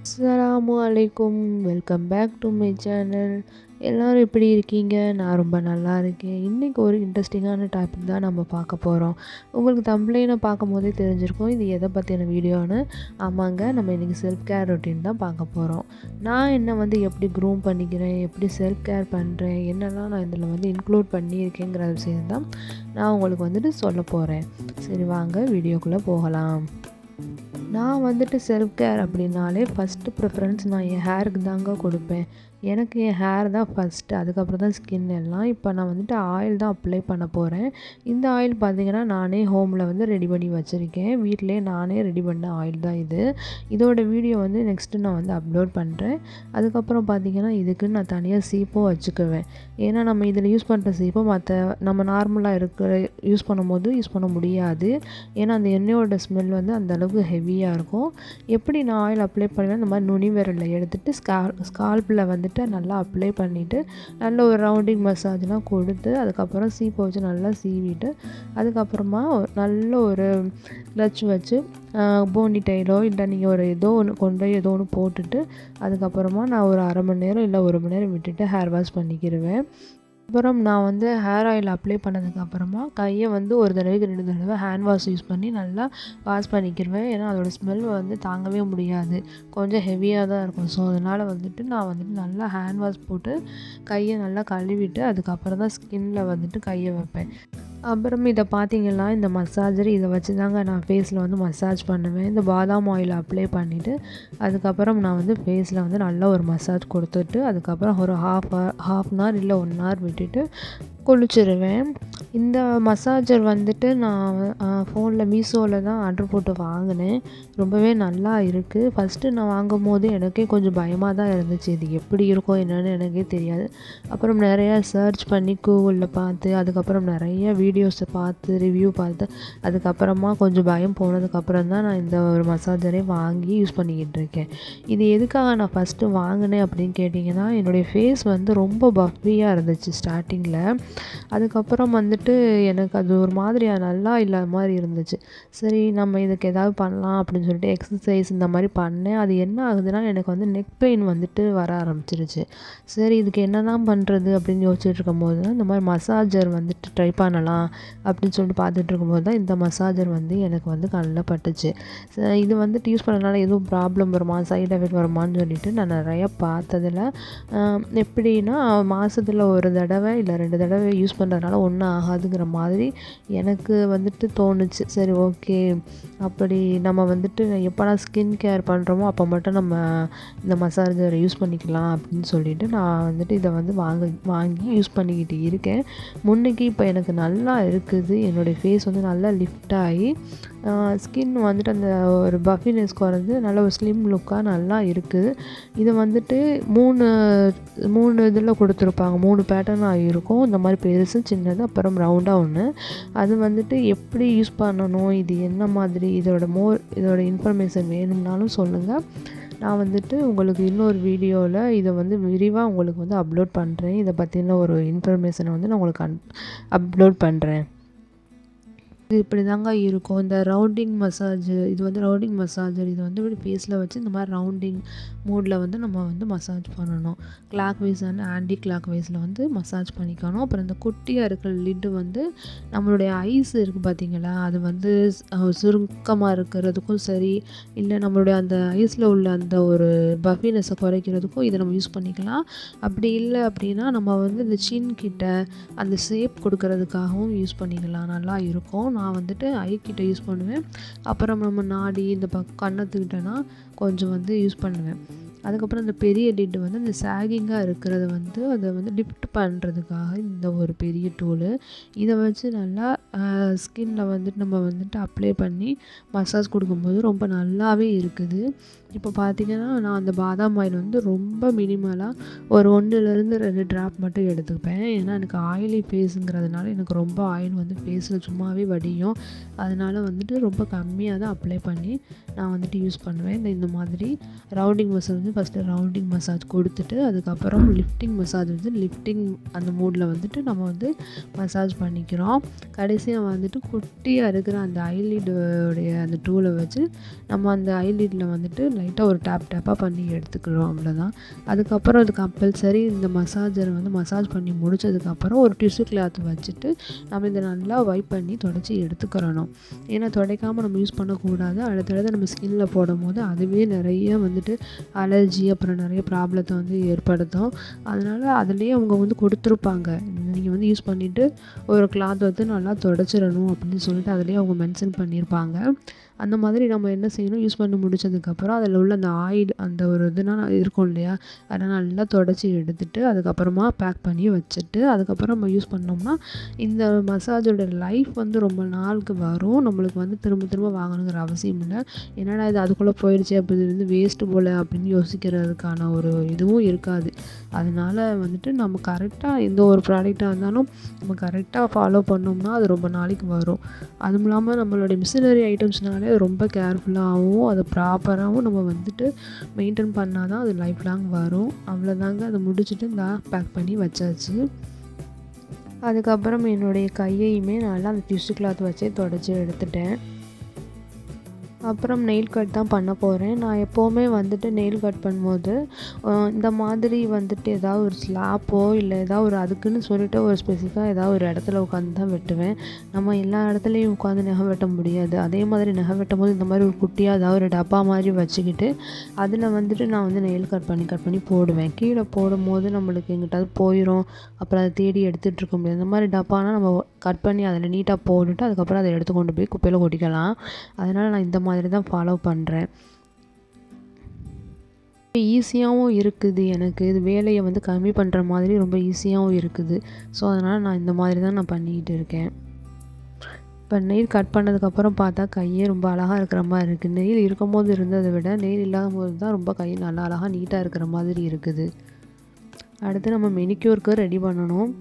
அஸ்ஸலாமு அலைக்கும். Welcome back to my channel. எல்லோரும் எப்படி இருக்கீங்க? நான் ரொம்ப நல்லா இருக்கேன். இன்றைக்கி ஒரு இன்ட்ரெஸ்டிங்கான டாபிக் தான் நம்ம பார்க்க போகிறோம். உங்களுக்கு தம்ப்லைனை பார்க்கும் போதே தெரிஞ்சிருக்கும் இது எதை பற்றின வீடியோன்னு. ஆமாங்க, நம்ம இன்றைக்கி செல்ஃப் கேர் ரொட்டீன் தான் பார்க்க போகிறோம். நான் என்ன எப்படி க்ரூம் பண்ணிக்கிறேன், எப்படி செல்ஃப் கேர் பண்ணுறேன், என்னெல்லாம் நான் இதில் இன்க்ளூட் பண்ணியிருக்கேங்கிற விஷயம் தான் நான் உங்களுக்கு சொல்ல போகிறேன். சரி, வாங்க வீடியோக்குள்ளே போகலாம். நான் செல்ஃப் கேர் அப்படின்னாலே ஃபஸ்ட்டு ப்ரிஃபரன்ஸ் நான் என் ஹேருக்கு தாங்க கொடுப்பேன். எனக்கு என் ஹேர் தான் ஃபஸ்ட்டு, அதுக்கப்புறம் தான் ஸ்கின் எல்லாம். இப்போ நான் ஆயில் தான் அப்ளை பண்ண போகிறேன். இந்த ஆயில் பார்த்திங்கன்னா நானே ஹோமில் ரெடி பண்ணி வச்சுருக்கேன். வீட்டிலே நானே ரெடி பண்ண ஆயில் தான் இது. இதோட வீடியோ நெக்ஸ்ட்டு நான் அப்லோட் பண்ணுறேன். அதுக்கப்புறம் பார்த்திங்கன்னா இதுக்குன்னு நான் தனியாக சீப்பும் வச்சுக்குவேன். ஏன்னா நம்ம இதில் யூஸ் பண்ணுற சீப்பை மற்ற நம்ம நார்மலாக யூஸ் பண்ண முடியாது. ஏன்னா அந்த எண்ணெயோட ஸ்மெல் அந்தளவுக்கு ஹெவியாக இருக்கும். எப்படி நான் ஆயில் அப்ளை பண்ணுவேன், இந்த மாதிரி நுனி விரலில் எடுத்துகிட்டு ஸ்கால்பில் நல்லா அப்ளை பண்ணிவிட்டு நல்ல ஒரு ரவுண்டிங் மசாஜ்லாம் கொடுத்து அதுக்கப்புறம் சீப்பை வச்சு நல்லா சீவிட்டு அதுக்கப்புறமா நல்ல ஒரு க்ளட்ச் வச்சு போனி டைலோ இல்லை நீங்கள் ஏதோ ஒன்று போட்டுட்டு அதுக்கப்புறமா நான் ஒரு அரை மணி நேரம் இல்லை 1 மணி நேரம் விட்டுட்டு ஹேர் வாஷ் பண்ணிக்கிடுவேன். அப்புறம் நான் ஹேர் ஆயில் அப்ளை பண்ணதுக்கப்புறமா கையை ஒரு தடவைக்கு 2 தடவை ஹேண்ட் வாஷ் யூஸ் பண்ணி நல்லா வாஷ் பண்ணிக்கிடுவேன். ஏன்னா அதோடய ஸ்மெல் தாங்கவே முடியாது, கொஞ்சம் ஹெவியாக தான் இருக்கும். ஸோ அதனால் நான் நல்லா ஹேண்ட் வாஷ் போட்டு கையை நல்லா கழுவிட்டு அதுக்கப்புறம் தான் ஸ்கின்னில் கையை வைப்பேன். அப்புறம் இதை பார்த்திங்கன்னா இந்த மசாஜர் இதை வச்சு தாங்க நான் ஃபேஸில் மசாஜ் பண்ணுவேன். இந்த பாதாம் ஆயில் அப்ளை பண்ணிவிட்டு அதுக்கப்புறம் நான் ஃபேஸில் நல்லா ஒரு மசாஜ் கொடுத்துட்டு அதுக்கப்புறம் ஒரு ஹாஃப் அன் ஹவர் இல்லை 1 ஹவர் விட்டுட்டு குளிச்சிடுவேன். இந்த மசாஜர் நான் ஃபோனில் மீஷோவில் தான் ஆர்டர் போட்டு வாங்கினேன். ரொம்பவே நல்லா இருக்குது. ஃபஸ்ட்டு நான் வாங்கும்போது எனக்கே கொஞ்சம் பயமாக தான் இருந்துச்சு, இது எப்படி இருக்கும் என்னென்னு எனக்கே தெரியாது. அப்புறம் நிறையா சர்ச் பண்ணி கூகுளில் பார்த்து அதுக்கப்புறம் நிறைய வீடியோஸை பார்த்து ரிவ்யூ பார்த்து அதுக்கப்புறமா கொஞ்சம் பயம் போனதுக்கப்புறம் தான் நான் இந்த ஒரு மசாஜரே வாங்கி யூஸ் பண்ணிக்கிட்டு இருக்கேன். இது எதுக்காக நான் ஃபஸ்ட்டு வாங்கினேன் அப்படின்னு கேட்டிங்கன்னா, என்னுடைய ஃபேஸ் ரொம்ப பஃபியாக இருந்துச்சு ஸ்டார்டிங்கில். அதுக்கப்புறம் எனக்கு அது ஒரு மாதிரியாக நல்லா இல்லாத மாதிரி இருந்துச்சு. சரி, நம்ம இதுக்கு ஏதாவது பண்ணலாம் அப்படின்னு சொல்லிட்டு எக்ஸசைஸ் இந்த மாதிரி பண்ணேன். அது என்ன ஆகுதுன்னா எனக்கு நெக் பெயின் வர ஆரம்பிச்சிருச்சு. சரி, இதுக்கு என்ன தான் பண்ணுறது அப்படின்னு யோசிச்சுட்டு இருக்கும்போது தான் இந்த மாதிரி மசாஜர் ட்ரை பண்ணலாம் அப்படின்னு சொல்லிட்டு பார்த்துட்டு இருக்கும்போது தான் இந்த மசாஜர் எனக்கு கண்ணில் பட்டுச்சு. இது யூஸ் பண்ணனால எதுவும் ப்ராப்ளம் வருமா, சைட் எஃபெக்ட் வருமானு சொல்லிட்டு நான் நிறையா பார்த்ததில் எப்படின்னா மாதத்தில் 1 தடவை இல்லை 2 தடவை யூஸ் பண்ணுறதுனால ஒன்றும் ஆகாதுங்கிற மாதிரி எனக்கு தோணுச்சு. சரி, ஓகே, அப்படி நம்ம எப்போலாம் ஸ்கின் கேர் பண்ணுறோமோ அப்போ மட்டும் நம்ம இந்த மசாஜரை யூஸ் பண்ணிக்கலாம் அப்படின்னு சொல்லிட்டு நான் இதை வாங்கி யூஸ் பண்ணிக்கிட்டு இருக்கேன். முன்னைக்கு இப்போ எனக்கு நல்லா இருக்குது. என்னுடைய ஃபேஸ் நல்லா லிஃப்ட் ஆகி ஸ்கின் அந்த ஒரு பஃபினஸ் குறைஞ்சு நல்ல ஒரு ஸ்லிம் லுக்காக நல்லா இருக்குது. இது 3 இதில் கொடுத்துருப்பாங்க, 3 பேட்டர்னாக இருக்கும். இந்த மாதிரி பெருசு, சின்னது, அப்புறம் ரவுண்டாக ஒன்று. அது எப்படி யூஸ் பண்ணணும், இது என்ன மாதிரி, இதோட இன்ஃபர்மேஷன் வேணும்னாலும் சொல்லுங்கள். நான் உங்களுக்கு இன்னொரு வீடியோவில் இதை விரிவாக உங்களுக்கு அப்லோட் பண்ணுறேன். இதை பற்றின ஒரு இன்ஃபர்மேஷனை நான் உங்களுக்கு அப்லோட் பண்ணுறேன். இது இப்படி தாங்க இருக்கும். இந்த ரவுண்டிங் மசாஜ் இது ரவுண்டிங் மசாஜர் இது இப்படி ஃபேஸில் வச்சு இந்த மாதிரி ரவுண்டிங் மூடில் நம்ம மசாஜ் பண்ணணும். கிளாக் வைஸ் அண்ட் ஆன்டி கிளாக் வைஸில் மசாஜ் பண்ணிக்கணும். அப்புறம் இந்த குட்டியாக இருக்கிற லிட்டு நம்மளுடைய ஐஸ் இருக்குது பார்த்தீங்களா, அது சுருக்கமாக இருக்கிறதுக்கும் சரி, இல்லை நம்மளுடைய அந்த ஐஸில் உள்ள அந்த ஒரு பஃபினஸை குறைக்கிறதுக்கும் இதை நம்ம யூஸ் பண்ணிக்கலாம். அப்படி இல்லை அப்படின்னா நம்ம இந்த சின் கிட்ட அந்த ஷேப் கொடுக்கறதுக்காகவும் யூஸ் பண்ணிக்கலாம், நல்லா இருக்கும். நான் ஐ கிட்ட யூஸ் பண்ணுவேன். அப்புறம் நம்ம நாடி இந்த கன்னத்துக்கிட்டனா கொஞ்சம் யூஸ் பண்ணுவேன். அதுக்கப்புறம் இந்த பெரிய லிட்டு இந்த சாகிங்காக இருக்கிறத அதை லிஃப்ட் பண்ணுறதுக்காக இந்த ஒரு பெரிய டூலு. இதை வச்சு நல்லா ஸ்கின்னில் நம்ம அப்ளை பண்ணி மசாஜ் கொடுக்கும்போது ரொம்ப நல்லாவே இருக்குது. இப்போ பார்த்திங்கன்னா நான் அந்த பாதாம் ஆயில் ரொம்ப மினிமலாக ஒரு 1லேருந்து 2 ட்ராப் மட்டும் எடுத்துப்பேன். ஏன்னா எனக்கு ஆயிலி ஃபேஸுங்கிறதுனால எனக்கு ரொம்ப ஆயில் ஃபேஸில் சும்மாவே வடியும். அதனால் ரொம்ப கம்மியாக தான் அப்ளை பண்ணி நான் யூஸ் பண்ணுவேன். இந்த மாதிரி rounding massage first rounding massage கொடுத்துட்டு அதுக்கப்புறம் லிஃப்டிங் மசாஜ் வந்து லிஃப்டிங் அந்த மூடில் வந்துட்டு நம்ம வந்து மசாஜ் பண்ணிக்கிறோம். கடைசியாக வந்துட்டு குட்டியாக இருக்கிற அந்த ஐலிடோடைய அந்த டூலை வச்சு நம்ம அந்த ஐலிடில் வந்துட்டு லைட்டாக ஒரு டேப்பாக பண்ணி எடுத்துக்கிறோம். அவ்வளோதான். அதுக்கப்புறம் அது கம்பல்சரி இந்த மசாஜரை வந்து மசாஜ் பண்ணி முடிச்சதுக்கப்புறம் ஒரு டிஷ்யூ கிளாத் வச்சுட்டு நம்ம இதை நல்லா வைப் பண்ணி தொடச்சி எடுத்துக்கிறணும். ஏன்னா துடைக்காமல் நம்ம யூஸ் பண்ணக்கூடாது. அடுத்தடுத்து நம்ம ஸ்கின்னில் போடும்போது அதுவே நிறைய வந்துட்டு அலர்ஜி அப்புறம் நிறைய ப்ராப்ளத்தை வந்து ஏற்படுத்தும். அதனால் அதுலேயே அவங்க வந்து கொடுத்துருப்பாங்க, நீங்கள் வந்து யூஸ் பண்ணிவிட்டு ஒரு கிளாத் வந்து நல்லா தொடச்சிடணும் அப்படின்னு சொல்லிட்டு அதுலேயே அவங்க மென்ஷன் பண்ணியிருப்பாங்க. அந்த மாதிரி நம்ம என்ன செய்யணும், யூஸ் பண்ணி முடிச்சதுக்கப்புறம் அதில் உள்ள அந்த ஆயில் அந்த ஒரு இதுனா இருக்கும் இல்லையா, அதை நல்லா தொடச்சி எடுத்துட்டு அதுக்கப்புறமா பேக் பண்ணி வச்சுட்டு அதுக்கப்புறம் நம்ம யூஸ் பண்ணோம்னா இந்த மசாஜோட லைஃப் வந்து ரொம்ப நாளுக்கு வரும். நம்மளுக்கு வந்து திரும்ப திரும்ப வாங்கணுங்கிற அவசியம் இல்லை. என்னடா இது அதுக்குள்ளே போயிடுச்சு அப்போ இது வந்து வேஸ்ட்டு போல் அப்படின்னு யோசிக்கிறதுக்கான ஒரு இதுவும் இருக்காது. அதனால வந்துட்டு நம்ம கரெக்டாக எந்த ஒரு ப்ராடக்டாக இருந்தாலும் நம்ம கரெக்டாக ஃபாலோ பண்ணோம்னா அது ரொம்ப நாளைக்கு வரும். அதுவும் இல்லாமல் நம்மளுடைய மிஷினரி ஐட்டம்ஸ்னாலே ரொம்ப கேர்ஃபுல்லாகவும் அதை ப்ராப்பராகவும் நம்ம வந்துட்டு மெயின்டைன் பண்ணால் தான் அது லைஃப் லாங் வரும். அவ்வளோதாங்க. அதை முடிச்சுட்டு பேக் பண்ணி வச்சாச்சு. அதுக்கப்புறம் என்னுடைய கையையுமே நல்லா அந்த டிஷ்யூ கிளாத் வச்சே தொடச்சி எடுத்துட்டேன். அப்புறம் நெயில் கட் தான் பண்ண போகிறேன். நான் எப்போவுமே வந்துட்டு நெயில் கட் பண்ணும்போது இந்த மாதிரி வந்துட்டு ஏதாவது ஒரு ஸ்லாப்போ இல்லை ஏதாவது ஒரு அதுக்குன்னு சொல்லிட்டு ஒரு ஸ்பெசிஃபிக்காக ஏதாவது ஒரு இடத்துல உட்காந்து தான் வெட்டுவேன். நம்ம எல்லா இடத்துலையும் உட்காந்து நகம் வெட்ட முடியாது. அதே மாதிரி நகம் வெட்டும் போது இந்த மாதிரி ஒரு குட்டியாக ஏதாவது ஒரு டப்பா மாதிரி வச்சுக்கிட்டு அதில் வந்துட்டு நான் வந்து நெயில் கட் பண்ணி போடுவேன். கீழே போடும்போது நம்மளுக்கு எங்கிட்டாவது போயிடும், அப்புறம் அதை தேடி எடுத்துகிட்டு இருக்க முடியாது. இந்த மாதிரி டப்பானா நம்ம கட் பண்ணி அதில் நீட்டாக போட்டுட்டு அதுக்கப்புறம் அதை எடுத்து கொண்டு போய் குப்பையில் கொட்டிக்கலாம். அதனால் நான் இந்த மாதிரி தான் ஃபாலோ பண்ணுறேன். ஈஸியாகவும் இருக்குது, எனக்கு இது வேலையை வந்து கம்மி பண்ணுற மாதிரி ரொம்ப ஈஸியாகவும் இருக்குது. ஸோ அதனால் நான் இந்த மாதிரி தான் நான் பண்ணிக்கிட்டு இருக்கேன். இப்போ நெயில் கட் பண்ணதுக்கப்புறம் பார்த்தா கையே ரொம்ப அழகாக இருக்கிற மாதிரி இருக்குது. நெயில் இருக்கும்போது இருந்ததை விட நெயில் இல்லாத போது தான் ரொம்ப கை நல்லா அழகாக நீட்டாக இருக்கிற மாதிரி இருக்குது. அடுத்து நம்ம மெனிக்யூருக்கு ரெடி பண்ணணும்.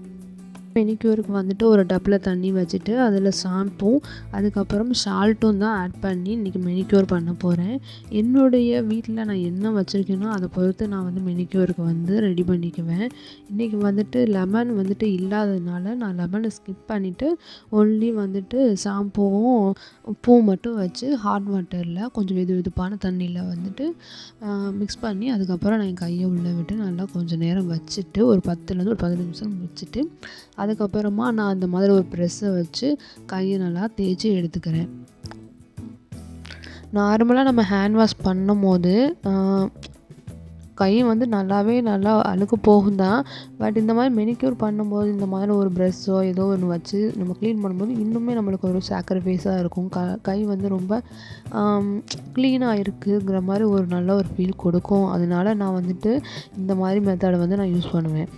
மெனிக்யூருக்கு வந்துட்டு ஒரு டப்பில் தண்ணி வச்சுட்டு அதில் ஷாம்பும் அதுக்கப்புறம் சால்ட்டும் தான் ஆட் பண்ணி இன்றைக்கி மெனிக்யூர் பண்ண போகிறேன். என்னுடைய வீட்டில் நான் என்ன வச்சுருக்கேனோ அதை பொறுத்து நான் வந்து மெனிக்யூருக்கு வந்து ரெடி பண்ணிக்குவேன். இன்றைக்கி வந்துட்டு லெமன் வந்துட்டு இல்லாததுனால நான் லெமனை ஸ்கிப் பண்ணிவிட்டு ஒன்லி வந்துட்டு ஷாம்புவும் உப்பும் மட்டும் வச்சு ஹாட் வாட்டரில் கொஞ்சம் வெதுப்பான தண்ணியில் வந்துட்டு மிக்ஸ் பண்ணி அதுக்கப்புறம் நான் என் கையை உள்ளே விட்டு நல்லா கொஞ்சம் நேரம் வச்சுட்டு ஒரு 10லேருந்து ஒரு 15 நிமிஷம் வச்சுட்டு அதுக்கப்புறமா நான் அந்த மாதிரி ஒரு ப்ரெஸ்ஸை வச்சு கையை நல்லா தேய்ச்சி எடுத்துக்கிறேன். நார்மலாக நம்ம ஹேண்ட் வாஷ் பண்ணும் போது கை வந்து நல்லா அழுக்கு போகும் தான். பட் இந்த மாதிரி மெனிக்யூர் பண்ணும்போது இந்த மாதிரி ஒரு ப்ரெஷ்ஷோ ஏதோ ஒன்று வச்சு நம்ம க்ளீன் பண்ணும்போது இன்னுமே நம்மளுக்கு ஒரு சாக்ரிஃபைஸாக இருக்கும். கை வந்து ரொம்ப க்ளீனாக இருக்குங்கிற மாதிரி ஒரு நல்ல ஒரு ஃபீல் கொடுக்கும். அதனால நான் வந்துட்டு இந்த மாதிரி மெத்தடை வந்து நான் யூஸ் பண்ணுவேன்.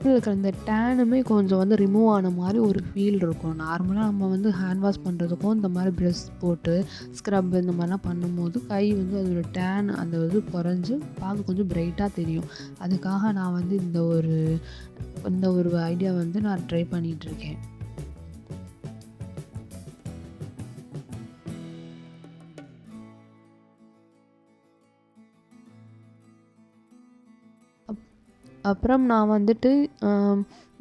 இருக்கிற அந்த டேனுமே கொஞ்சம் வந்து ரிமூவ் ஆன மாதிரி ஒரு ஃபீல் இருக்கும். நார்மலாக நம்ம வந்து ஹேண்ட் வாஷ் பண்ணுறதுக்கும் இந்த மாதிரி ப்ரெஷ் போட்டு ஸ்க்ரப் இந்த மாதிரிலாம் பண்ணும்போது கை வந்து அதோட டேன் அந்த இது குறைஞ்சி பார்க்க கொஞ்சம் பிரைட்டாக தெரியும். அதுக்காக நான் வந்து இந்த ஒரு ஐடியா வந்து நான் ட்ரை பண்ணிகிட்ருக்கேன். அப்புறம் நான் வந்துட்டு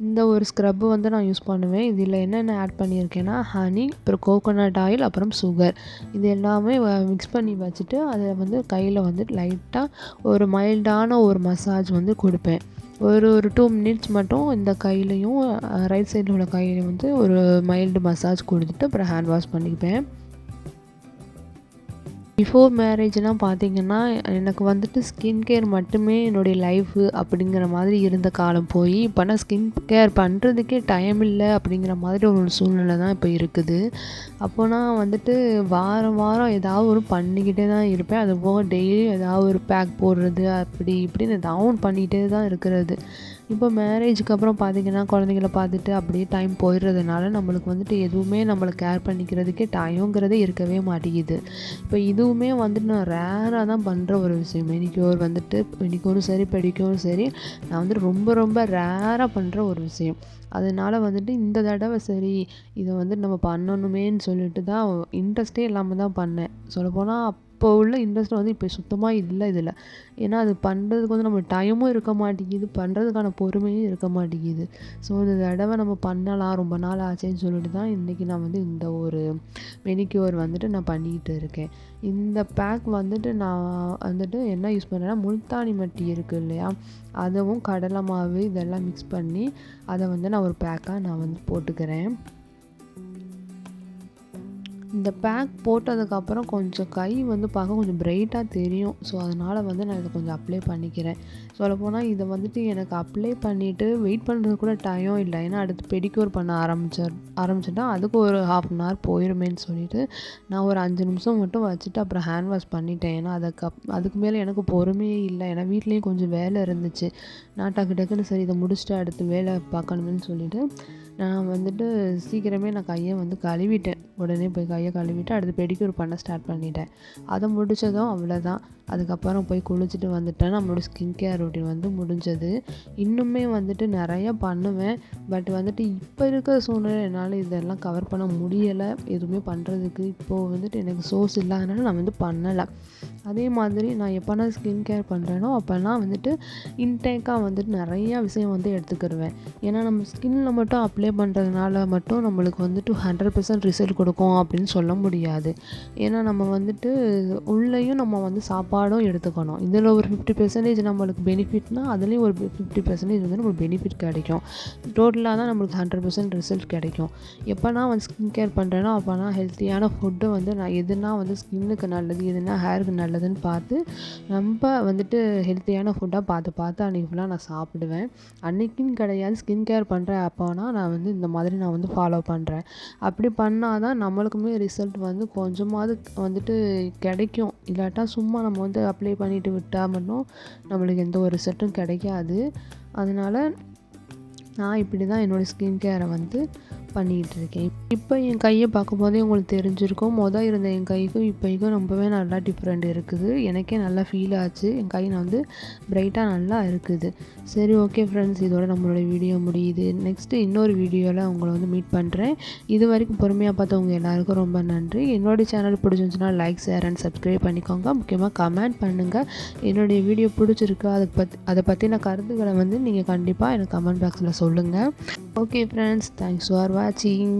இந்த ஒரு ஸ்க்ரப்பு வந்து நான் யூஸ் பண்ணுவேன். இதில் என்னென்ன ஆட் பண்ணியிருக்கேன்னா ஹனி, அப்புறம் கோகோனட் ஆயில், அப்புறம் சுகர் இது எல்லாமே மிக்ஸ் பண்ணி வச்சுட்டு அதை வந்து கையில் வந்து லைட்டாக ஒரு மைல்டான ஒரு மசாஜ் வந்து கொடுப்பேன். ஒரு 2 மினிட்ஸ் மட்டும் இந்த கையிலையும் ரைட் சைடில் உள்ள கையிலையும் வந்து ஒரு மைல்டு மசாஜ் கொடுத்துட்டு அப்புறம் ஹேண்ட் வாஷ் பண்ணிக்குவேன். பிஃபோர் மேரேஜ்லாம் பார்த்திங்கன்னா எனக்கு வந்துட்டு ஸ்கின் கேர் மட்டுமே என்னுடைய லைஃபு அப்படிங்கிற மாதிரி இருந்த காலம் போய் இப்போனா ஸ்கின் கேர் பண்ணுறதுக்கே டைம் இல்லை அப்படிங்கிற மாதிரி ஒரு சூழ்நிலை தான் இப்போ இருக்குது. அப்போனா வந்துட்டு வாரம் வாரம் ஏதாவது ஒரு பண்ணிக்கிட்டே தான் இருப்பேன். அது போக டெய்லியும் ஏதாவது ஒரு பேக் போடுறது அப்படி இப்படின்னு ஏதாவது ஒன்று பண்ணிக்கிட்டே தான் இருக்கிறது. இப்போ மேரேஜுக்கு அப்புறம் பார்த்திங்கன்னா குழந்தைங்கள பார்த்துட்டு அப்படியே டைம் போயிடுறதுனால நம்மளுக்கு வந்துட்டு எதுவுமே நம்மளை கேர் பண்ணிக்கிறதுக்கே டைம்ங்கிறதே இருக்கவே மாட்டேங்குது. இப்போ இதுவுமே வந்துட்டு நான் ரேராக தான் பண்ணுற ஒரு விஷயம். மெனிக்யூரும் சரி பெடிக்யூரும் சரி நான் வந்துட்டு ரொம்ப ரொம்ப ரேராக பண்ணுற ஒரு விஷயம். அதனால வந்துட்டு இந்த தடவை சரி இதை வந்துட்டு நம்ம பண்ணணுமேன்னு சொல்லிட்டு தான் இன்ட்ரெஸ்ட்டே இல்லாமல் தான் பண்ணேன். சொல்லப்போனால் இப்போ உள்ள இன்ட்ரெஸ்ட் வந்து இப்போ சுத்தமாக இல்லை இதில். ஏன்னா அது பண்ணுறதுக்கு வந்து நம்ம டைமும் இருக்க மாட்டேங்குது, பண்ணுறதுக்கான பொறுமையும் இருக்க மாட்டேங்குது. ஸோ இந்த தடவை நம்ம பண்ணலாம், ரொம்ப நாள் ஆச்சேன்னு சொல்லிட்டு தான் இன்றைக்கி நான் வந்து இந்த ஒரு மெனிக்யூர் வந்துட்டு நான் பண்ணிக்கிட்டு இருக்கேன். இந்த பேக் வந்துட்டு நான் வந்துட்டு என்ன யூஸ் பண்ணுறேன்னா, முல்தானி மட்டி இருக்குது இல்லையா, அதுவும் கடலை மாவு இதெல்லாம் மிக்ஸ் பண்ணி அதை வந்து நான் ஒரு பேக்காக நான் வந்து போட்டுக்கிறேன். இந்த பேக் போட்டதுக்கப்புறம் கொஞ்சம் கை வந்து பார்க்க கொஞ்சம் பிரைட்டாக தெரியும். ஸோ அதனால் வந்து நான் இதை கொஞ்சம் அப்ளை பண்ணிக்கிறேன். சொல்லப்போனால் இதை வந்துட்டு எனக்கு அப்ளை பண்ணிவிட்டு வெயிட் பண்ணுறது கூட டைம் இல்லை. ஏன்னா அடுத்து பெடிக்யூர் பண்ண ஆரம்பிச்சிட்டா அதுக்கு ஒரு 1/2 அன் ஹவர் போயிருமேன்னு சொல்லிட்டு நான் ஒரு 5 நிமிஷம் மட்டும் வச்சுட்டு அப்புறம் ஹேண்ட் வாஷ் பண்ணிட்டேன். ஏன்னா அதுக்கு மேலே எனக்கு பொறுமையே இல்லை. ஏன்னா வீட்லேயும் கொஞ்சம் வேலை இருந்துச்சு. நான் டக்குன்னு சரி இதை முடிச்சுட்டு அடுத்து வேலை பார்க்கணுமேன்னு சொல்லிட்டு நான் வந்துட்டு சீக்கிரமே நான் கையை வந்து கழுவிட்டேன். உடனே போய் கையை கழுவிட்டு அடுத்து பெடிக்யூர் பண்ண ஸ்டார்ட் பண்ணிட்டேன். அதை முடித்ததும் அவ்வளோதான். அதுக்கப்புறம் போய் குளிச்சுட்டு வந்துட்டேன். நம்மளோட ஸ்கின் கேர் ரொட்டீன் வந்து முடிஞ்சது. இன்னுமே வந்துட்டு நிறையா பண்ணுவேன். பட் வந்துட்டு இப்போ இருக்கிற சூழ்நிலை என்னால் இதெல்லாம் கவர் பண்ண முடியலை. எதுவுமே பண்ணுறதுக்கு இப்போது வந்துட்டு எனக்கு சோர்ஸ் இல்லாதனால நான் வந்து பண்ணலை. அதே மாதிரி நான் எப்போனா ஸ்கின் கேர் பண்ணுறேனோ அப்போல்லாம் வந்துட்டு இன்டேக்காக வந்துட்டு நிறையா விஷயம் வந்து எடுத்துக்கிடுவேன். ஏன்னா நம்ம ஸ்கின்னில் மட்டும் அப்ளை பண்ணுறதுனால மட்டும் நம்மளுக்கு வந்துட்டு 100% ரிசல்ட் கொடுக்கும் அப்படின்னு சொல்ல முடியாது. ஏன்னா நம்ம வந்துட்டு உள்ளேயும் நம்ம வந்து சாப்பாடும் எடுத்துக்கணும். இதில் ஒரு 50% நம்மளுக்கு பெனிஃபிட்னால் அதுலேயும் ஒரு 50% வந்து நம்மளுக்கு பெனிஃபிட் கிடைக்கும். டோட்டலாக தான் நம்மளுக்கு 100% ரிசல்ட் கிடைக்கும். எப்போனா வந்து ஸ்கின் கேர் பண்ணுறேனோ அப்போனா ஹெல்த்தியான ஃபுட்டு வந்து நான் எதுனா வந்து ஸ்கின்னுக்கு நல்லது, எதுனா ஹேருக்கு நல்லதுன்னு பார்த்து ரொம்ப வந்துட்டு ஹெல்த்தியான ஃபுட்டாக பார்த்து அன்றைக்கி ஃபுல்லாக நான் சாப்பிடுவேன். அன்றைக்கின்னு கிடையாது, ஸ்கின் கேர் பண்ணுறேன் அப்போனா நான் வந்து இந்த மாதிரி நான் வந்து ஃபாலோ பண்ணுறேன். அப்படி பண்ணால் தான் நம்மளுக்குமே ரிசல்ட் வந்து கொஞ்சமாவது வந்துட்டு கிடைக்கும். இல்லாட்டா சும்மா நம்ம வந்து அப்ளை பண்ணிவிட்டு விட்டால் மட்டும் நம்மளுக்கு எந்த ஒரு ரிசல்ட்டும் கிடைக்காது. அதனால் நான் இப்படி தான் என்னோடய ஸ்கின் கேரை வந்து பண்ணிகிட்ருக்கேன். இப்போ என் கையை பார்க்கும்போதே உங்களுக்கு தெரிஞ்சிருக்கும். இருந்த என் கைக்கும் இப்போக்கும் ரொம்பவே நல்லா டிஃப்ரெண்ட் இருக்குது. எனக்கே நல்லா ஃபீல் ஆச்சு. என் கை வந்து பிரைட்டாக நல்லா இருக்குது. சரி, ஓகே ஃப்ரெண்ட்ஸ், இதோட நம்மளோட வீடியோ முடியுது. நெக்ஸ்ட்டு இன்னொரு வீடியோவில் உங்களை வந்து மீட் பண்ணுறேன். இது வரைக்கும் பொறுமையாக பார்த்தவங்க எல்லாருக்கும் ரொம்ப நன்றி. என்னோடய சேனல் பிடிச்சிருந்துச்சுன்னா லைக், ஷேர் அண்ட் சப்ஸ்கிரைப் பண்ணிக்கோங்க. முக்கியமாக கமெண்ட் பண்ணுங்கள். என்னுடைய வீடியோ பிடிச்சிருக்கு அதை பற்றின கருத்துக்களை வந்து நீங்கள் கண்டிப்பாக எனக்கு கமெண்ட் பாக்ஸில் சொல்லுங்கள். ஓகே ஃப்ரெண்ட்ஸ், தேங்க்ஸ் ஃபார் வாட்சிங்.